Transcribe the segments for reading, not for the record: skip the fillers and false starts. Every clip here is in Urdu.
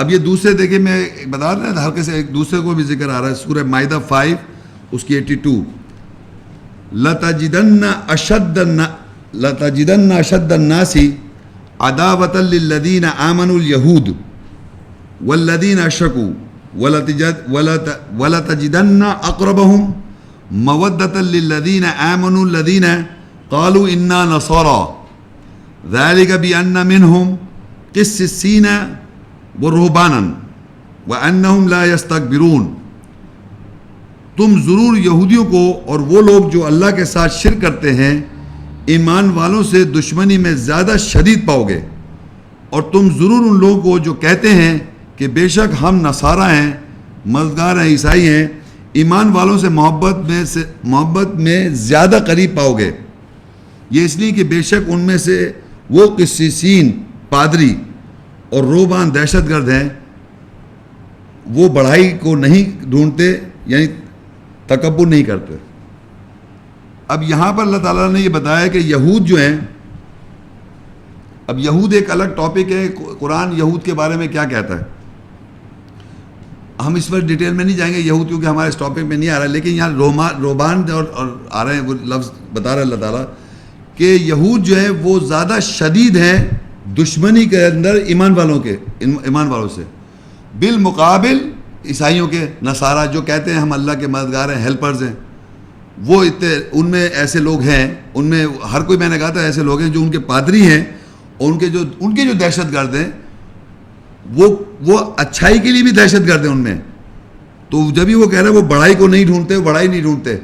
اب یہ دوسرے دیکھیں میں بتا رہا ہوں ہلکے سے ایک دوسرے کو بھی ذکر آ رہا ہے سورہ مائدہ 5 اس کی 82 لَتَجِدَنَّ أَشَدَّ النَّاسِ عَدَاوَةً لِلَّذِينَ آمَنُوا الْيَهُودُ وَالَّذِينَ أَشْرَكُوا وَلَتَجِدَنَّ أَقْرَبَهُمْ مَوَدَّةً لِلَّذِينَ آمَنُوا الَّذِينَ قَالُوا إِنَّا نَصَارَى ذَلِكَ بِأَنَّ مِنْهُمْ قِسِّسِينَ وَرُهْبَانًا وَأَنَّهُمْ لَا يَسْتَكْبِرُونَ تم ضرور یہودیوں کو اور وہ لوگ جو اللہ کے ساتھ شرک کرتے ہیں ایمان والوں سے دشمنی میں زیادہ شدید پاؤ گے، اور تم ضرور ان لوگوں کو جو کہتے ہیں کہ بے شک ہم نصارہ ہیں، مددگار ہیں، عیسائی ہیں، ایمان والوں سے محبت میں زیادہ قریب پاؤ گے، یہ اس لیے کہ بے شک ان میں سے وہ قسیسین پادری اور روبان دہشت گرد ہیں، وہ بڑائی کو نہیں ڈھونڈتے یعنی تکبر نہیں کرتے۔ اب یہاں پر اللہ تعالیٰ نے یہ بتایا کہ یہود جو ہیں، اب یہود ایک الگ ٹاپک ہے، قرآن یہود کے بارے میں کیا کہتا ہے، ہم اس پر ڈیٹیل میں نہیں جائیں گے یہود کیونکہ ہمارے اس ٹاپک میں نہیں آ رہا ہے، لیکن یہاں روبان اور آ رہے ہیں، وہ لفظ بتا رہا ہے اللہ تعالیٰ کہ یہود جو ہیں وہ زیادہ شدید ہیں دشمنی کے اندر ایمان والوں سے، بالمقابل عیسائیوں کے، نصارہ جو کہتے ہیں ہم اللہ کے مددگار ہیں، ہیلپرز ہیں، وہ ان میں ایسے لوگ ہیں، ان میں ہر کوئی، میں نے کہا تھا ایسے لوگ ہیں جو ان کے پادری ہیں اور ان کے جو دہشت گرد ہیں وہ اچھائی کے لیے بھی دہشت گرد ہیں ان میں، تو جب ہی وہ کہہ رہے ہیں وہ بڑائی کو نہیں ڈھونڈتے، بڑائی نہیں ڈھونڈتے،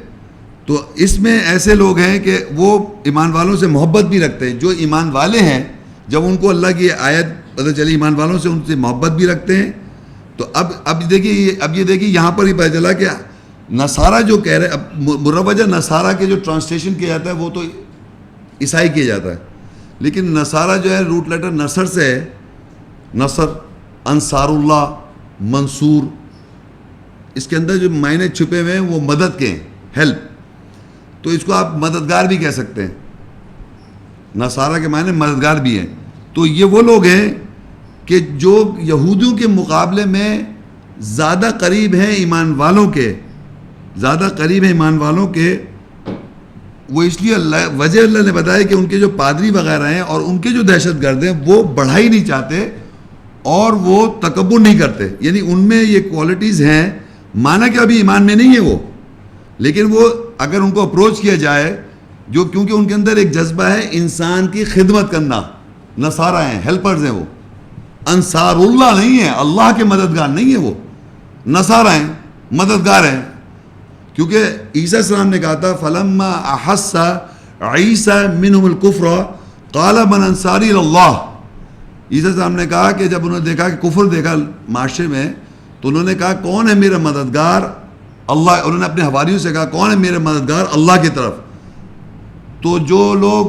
تو اس میں ایسے لوگ ہیں کہ وہ ایمان والوں سے محبت بھی رکھتے ہیں، جو ایمان والے ہیں جب ان کو اللہ کی آیت پتہ چلی ایمان والوں سے ان سے محبت بھی رکھتے ہیں، تو اب یہ دیکھیے یہاں پر ہی پتہ چلا کہ نصارہ جو کہہ رہے، اب مروجہ نصارہ کے جو ٹرانسلیشن کیا جاتا ہے وہ تو عیسائی کیا جاتا ہے، لیکن نصارہ جو ہے روٹ لیٹر نصر سے ہے، نصر، انصار اللہ، منصور، اس کے اندر جو معنی چھپے ہوئے ہیں وہ مدد کے ہیں، ہیلپ، تو اس کو آپ مددگار بھی کہہ سکتے ہیں، نصارہ کے معنی مددگار بھی ہیں، تو یہ وہ لوگ ہیں کہ جو یہودیوں کے مقابلے میں زیادہ قریب ہیں ایمان والوں کے، وہ اس لیے وجہ اللہ نے بتایا کہ ان کے جو پادری وغیرہ ہیں اور ان کے جو دہشت گرد ہیں وہ بڑھائی نہیں چاہتے اور وہ تکبر نہیں کرتے، یعنی ان میں یہ کوالٹیز ہیں، مانا کہ ابھی ایمان میں نہیں ہے وہ، لیکن وہ اگر ان کو اپروچ کیا جائے، جو کیونکہ ان کے اندر ایک جذبہ ہے انسان کی خدمت کرنا، نصارہ ہیں، ہیلپرز ہیں، وہ انصار اللہ نہیں ہیں، اللہ کے مددگار نہیں ہیں، وہ نصارہ ہیں، مددگار ہیں، کیونکہ عیسیٰ السلام نے کہا تھا فَلَمَّا أَحَسَّ عِيسَى مِنْهُمُ الْكُفْرَ قَالَ مَنْ أَنصَارِي إِلَى اللَّهِ، عیسیٰ السلام نے کہا کہ جب انہوں نے دیکھا کہ کفر دیکھا معاشرے میں، تو انہوں نے کہا کون ہے میرا مددگار، اللہ، انہوں نے اپنے حواریوں سے کہا کون ہے میرا مددگار اللہ کی طرف، تو جو لوگ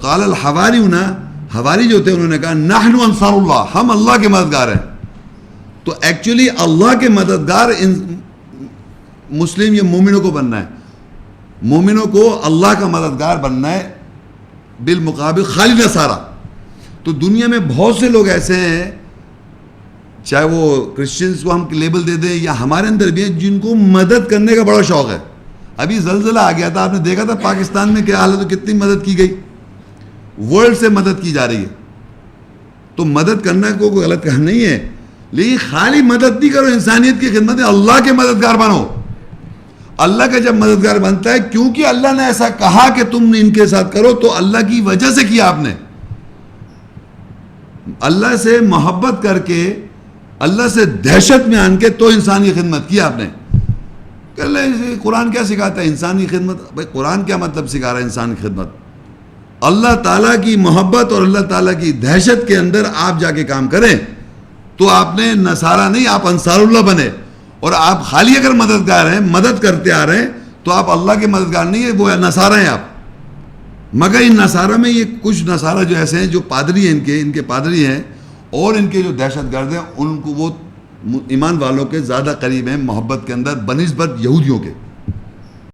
قال الحواریون، حواری جو تھے انہوں نے کہا نحن انصار اللہ، ہم اللہ کے مددگار ہیں، تو ایکچولی اللہ کے مددگار مسلم یا مومنوں کو بننا ہے، مومنوں کو اللہ کا مددگار بننا ہے، بالمقابل خالی نصارہ، تو دنیا میں بہت سے لوگ ایسے ہیں، چاہے وہ کرسچنز کو ہم لیبل دے دیں یا ہمارے اندر بھی ہیں، جن کو مدد کرنے کا بڑا شوق ہے۔ ابھی زلزلہ آ گیا تھا، آپ نے دیکھا تھا پاکستان میں کیا حالت، کتنی مدد کی گئی، ورلڈ سے مدد کی جا رہی ہے، تو مدد کرنا کو کوئی غلط کام نہیں ہے، لیکن خالی مدد نہیں کرو، انسانیت کی خدمت ہے، اللہ کے مددگار بنو۔ اللہ کا جب مددگار بنتا ہے، کیونکہ اللہ نے ایسا کہا کہ تم ان کے ساتھ کرو، تو اللہ کی وجہ سے کیا، آپ نے اللہ سے محبت کر کے، اللہ سے دہشت میں آن کے تو انسان کی خدمت کی آپ نے۔ قرآن کیا سکھاتا ہے انسان کی خدمت؟ بھائی قرآن کیا مطلب سکھا رہا ہے انسان کی خدمت؟ اللہ تعالیٰ کی محبت اور اللہ تعالیٰ کی دہشت کے اندر آپ جا کے کام کریں، تو آپ نے نصارہ نہیں، آپ انصار اللہ بنے، اور آپ خالی اگر مددگار ہیں، مدد کرتے آ رہے ہیں، تو آپ اللہ کے مددگار نہیں ہیں، وہ نصارہ ہیں آپ۔ مگر ان نصارہ میں یہ کچھ نصارہ جو ایسے ہیں جو پادری ہیں، ان کے پادری ہیں اور ان کے جو دہشت گرد ہیں، ان کو وہ ایمان والوں کے زیادہ قریب ہیں محبت کے اندر بنسبت یہودیوں کے۔